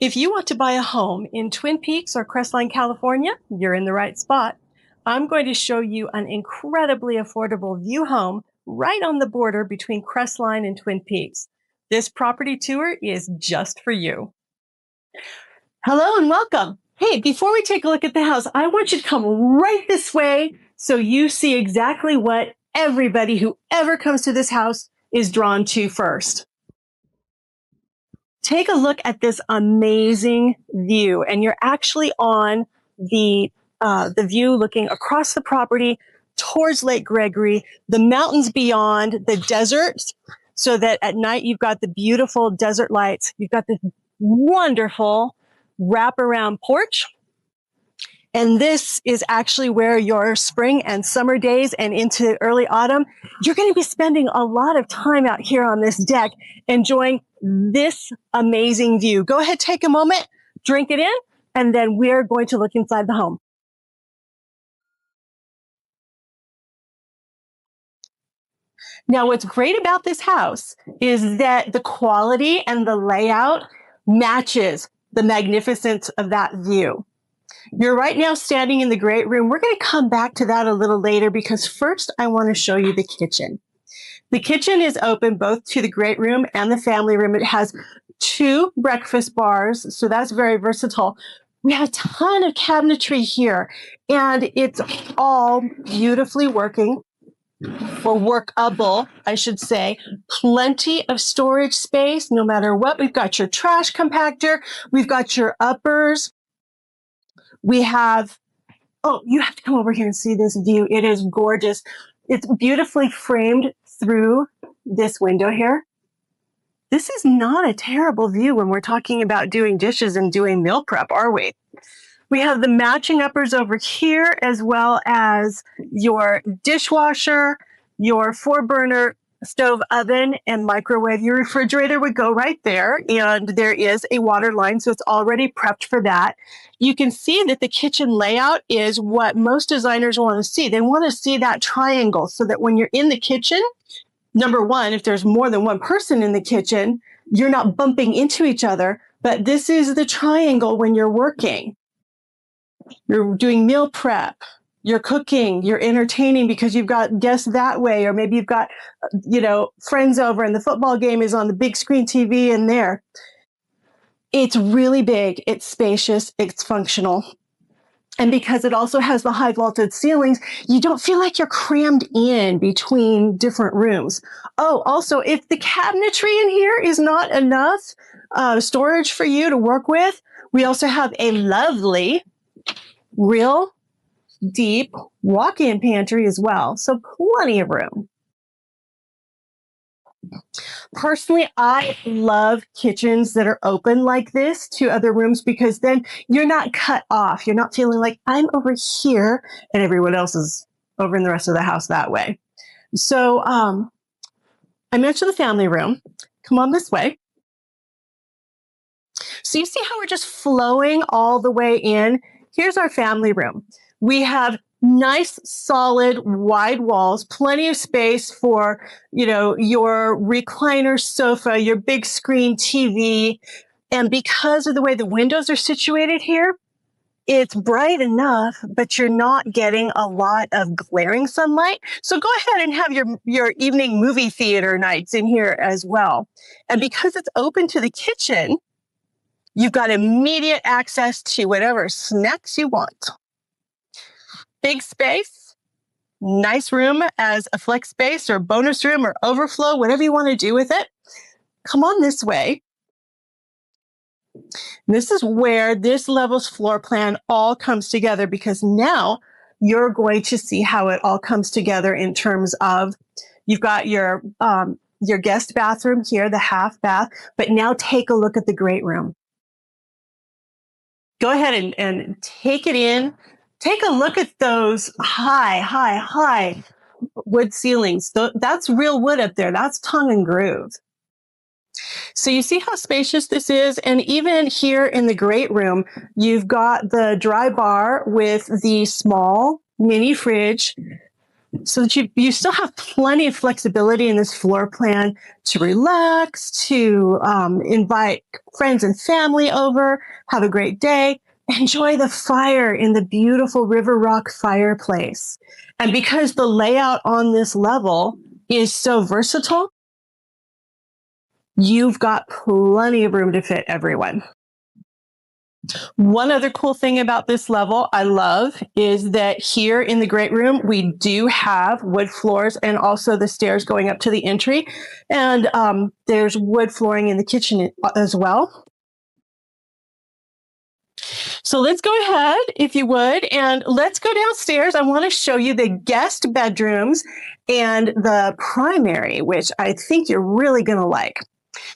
If you want to buy a home in Twin Peaks or Crestline, California, you're in the right spot. I'm going to show you an incredibly affordable view home right on the border between Crestline and Twin Peaks. This property tour is just for you. Hello and welcome. Hey, before we take a look at the house, I want you to come right this way so you see exactly what everybody who ever comes to this house is drawn to first. Take a look at this amazing view, and you're actually on the view looking across the property towards Lake Gregory, the mountains beyond, the deserts, so that at night you've got the beautiful desert lights. You've got this wonderful wraparound porch. And this is actually where your spring and summer days and into early autumn, you're going to be spending a lot of time out here on this deck enjoying this amazing view. Go ahead, take a moment, drink it in, and then we're going to look inside the home. Now, what's great about this house is that the quality and the layout matches the magnificence of that view. You're right now standing in the great room. We're going to come back to that a little later because first I want to show you the kitchen. The kitchen is open both to the great room and the family room. It has 2 breakfast bars, so that's very versatile. We have a ton of cabinetry here, and it's all beautifully working, or workable, I should say. Plenty of storage space, no matter what. We've got your trash compactor. We've got your uppers. We have, oh, you have to come over here and see this view. It is gorgeous. It's beautifully framed through this window here. This is not a terrible view when we're talking about doing dishes and doing meal prep, are we? We have the matching uppers over here, as well as your dishwasher, your 4-burner stove oven and microwave. Your refrigerator would go right there, and there is a water line, so it's already prepped for that. You can see that the kitchen layout is what most designers want to see. They want to see that triangle so that when you're in the kitchen, number one, if there's more than one person in the kitchen, you're not bumping into each other, but this is the triangle when you're working. You're doing meal prep, you're cooking, you're entertaining because you've got guests that way, or maybe you've got, friends over and the football game is on the big screen TV in there. It's really big, it's spacious, it's functional. And because it also has the high vaulted ceilings, you don't feel like you're crammed in between different rooms. Oh, also, if the cabinetry in here is not enough storage for you to work with, we also have a lovely, real deep walk-in pantry as well. So plenty of room. Personally, I love kitchens that are open like this to other rooms because then you're not cut off. You're not feeling like I'm over here and everyone else is over in the rest of the house that way. So I mentioned the family room. Come on this way. So you see how we're just flowing all the way in? Here's our family room. We have nice, solid, wide walls, plenty of space for, your recliner sofa, your big screen TV. And because of the way the windows are situated here, it's bright enough, but you're not getting a lot of glaring sunlight. So go ahead and have your evening movie theater nights in here as well. And because it's open to the kitchen, you've got immediate access to whatever snacks you want. Big space, nice room as a flex space or bonus room or overflow, whatever you want to do with it. Come on this way. This is where this level's floor plan all comes together because now you're going to see how it all comes together in terms of you've got your guest bathroom here, the half bath, but now take a look at the great room. Go ahead and take it in. Take a look at those high wood ceilings. That's real wood up there. That's tongue and groove. So you see how spacious this is? And even here in the great room, you've got the dry bar with the small mini fridge so that you still have plenty of flexibility in this floor plan to relax, to invite friends and family over, have a great day, enjoy the fire in the beautiful River Rock fireplace. And because the layout on this level is so versatile, you've got plenty of room to fit everyone. One other cool thing about this level I love is that here in the great room, we do have wood floors and also the stairs going up to the entry. And there's wood flooring in the kitchen as well. So let's go ahead, if you would, and let's go downstairs. I want to show you the guest bedrooms and the primary, which I think you're really going to like.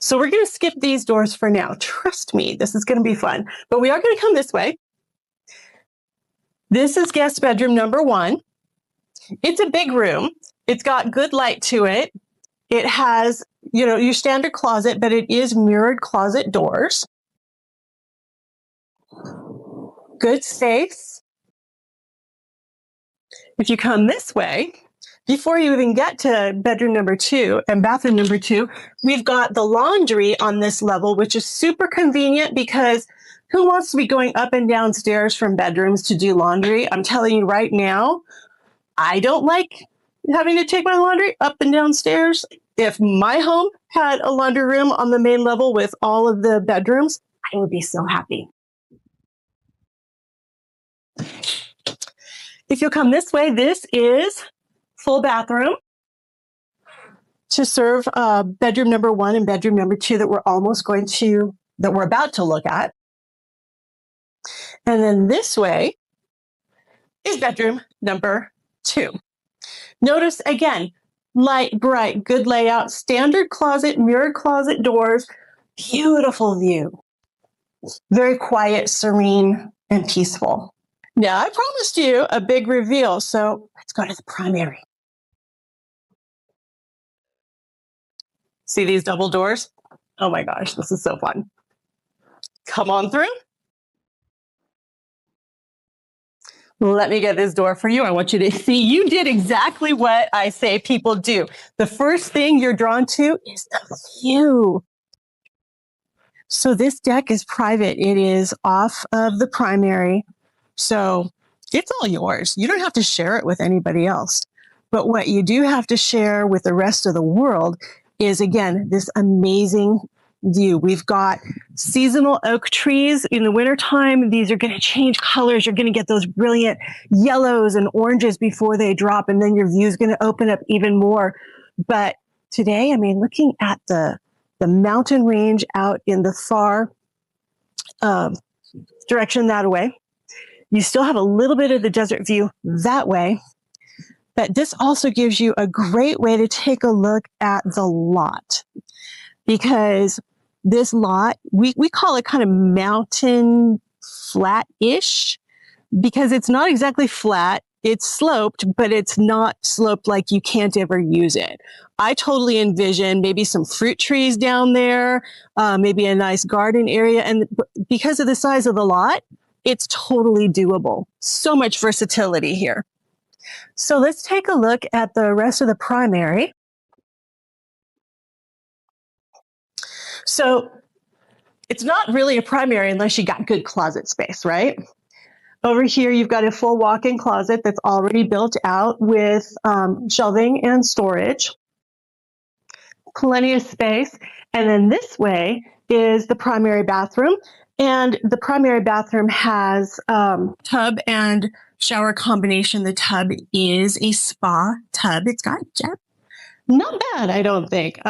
So we're going to skip these doors for now. Trust me, this is going to be fun. But we are going to come this way. This is guest bedroom number 1. It's a big room. It's got good light to it. It has, your standard closet, but it is mirrored closet doors. Good space. If you come this way, before you even get to bedroom number 2 and bathroom number 2, we've got the laundry on this level, which is super convenient because who wants to be going up and down stairs from bedrooms to do laundry? I'm telling you right now, I don't like having to take my laundry up and down stairs. If my home had a laundry room on the main level with all of the bedrooms, I would be so happy. If you'll come this way, this is full bathroom to serve bedroom number 1 and bedroom number 2 that we're about to look at. And then this way is bedroom number 2. Notice again, light, bright, good layout, standard closet, mirrored closet doors, beautiful view. Very quiet, serene, and peaceful. Now, I promised you a big reveal, so let's go to the primary. See these double doors? Oh my gosh, this is so fun. Come on through. Let me get this door for you. I want you to see you did exactly what I say people do. The first thing you're drawn to is the view. So this deck is private. It is off of the primary. So it's all yours. You don't have to share it with anybody else. But what you do have to share with the rest of the world is, again, this amazing view. We've got seasonal oak trees in the wintertime. These are going to change colors. You're going to get those brilliant yellows and oranges before they drop, and then your view is going to open up even more. But today, looking at the mountain range out in the far direction that way, you still have a little bit of the desert view that way. But this also gives you a great way to take a look at the lot, because this lot, we call it kind of mountain flat-ish, because it's not exactly flat. It's sloped, but it's not sloped like you can't ever use it. I totally envision maybe some fruit trees down there, maybe a nice garden area. And because of the size of the lot, it's totally doable. So much versatility here. So let's take a look at the rest of the primary. So it's not really a primary unless you got good closet space, right? Over here, you've got a full walk-in closet that's already built out with shelving and storage. Plenty of space. And then this way is the primary bathroom. And the primary bathroom has tub and shower combination. The tub is a spa tub. It's got jet. Not bad, I don't think.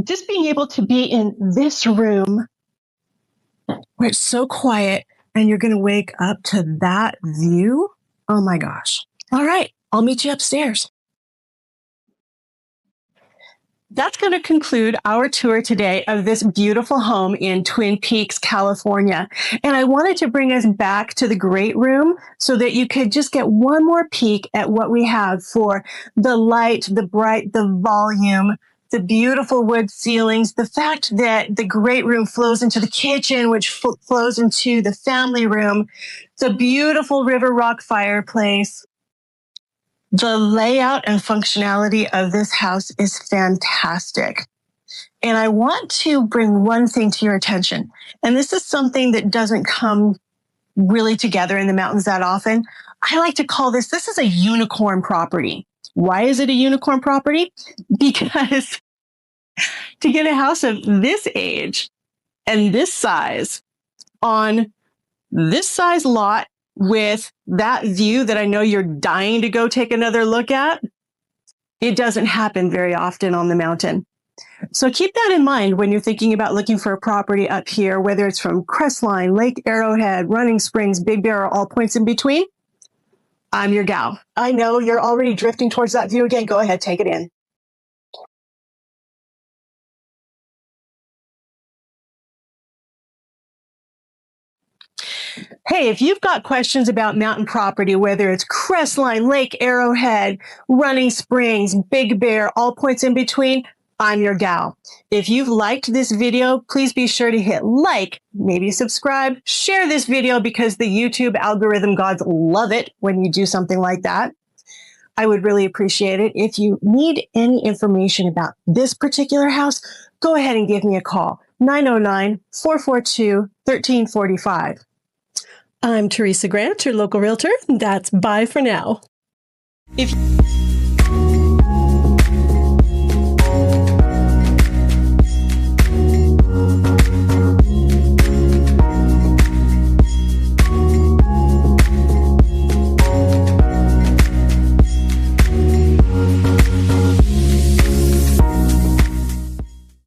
Just being able to be in this room where it's so quiet and you're going to wake up to that view. Oh my gosh. All right, I'll meet you upstairs. That's going to conclude our tour today of this beautiful home in Twin Peaks, California. And I wanted to bring us back to the great room so that you could just get one more peek at what we have for the light, the bright, the volume, the beautiful wood ceilings, the fact that the great room flows into the kitchen, which flows into the family room, the beautiful River Rock fireplace, The layout and functionality of this house is fantastic. And I want to bring one thing to your attention. And this is something that doesn't come really together in the mountains that often. I like to call this is a unicorn property. Why is it a unicorn property? Because to get a house of this age and this size on this size lot with that view that I know you're dying to go take another look at, it doesn't happen very often on the mountain. So keep that in mind when you're thinking about looking for a property up here, whether it's from Crestline, Lake Arrowhead, Running Springs, Big Bear, or all points in between. I'm your gal. I know you're already drifting towards that view again. Go ahead, take it in. Hey, if you've got questions about mountain property, whether it's Crestline, Lake Arrowhead, Running Springs, Big Bear, all points in between, I'm your gal. If you've liked this video, please be sure to hit like, maybe subscribe, share this video because the YouTube algorithm gods love it when you do something like that. I would really appreciate it. If you need any information about this particular house, go ahead and give me a call, 909-442-1345. I'm Theresa Grant, your local realtor. That's bye for now. If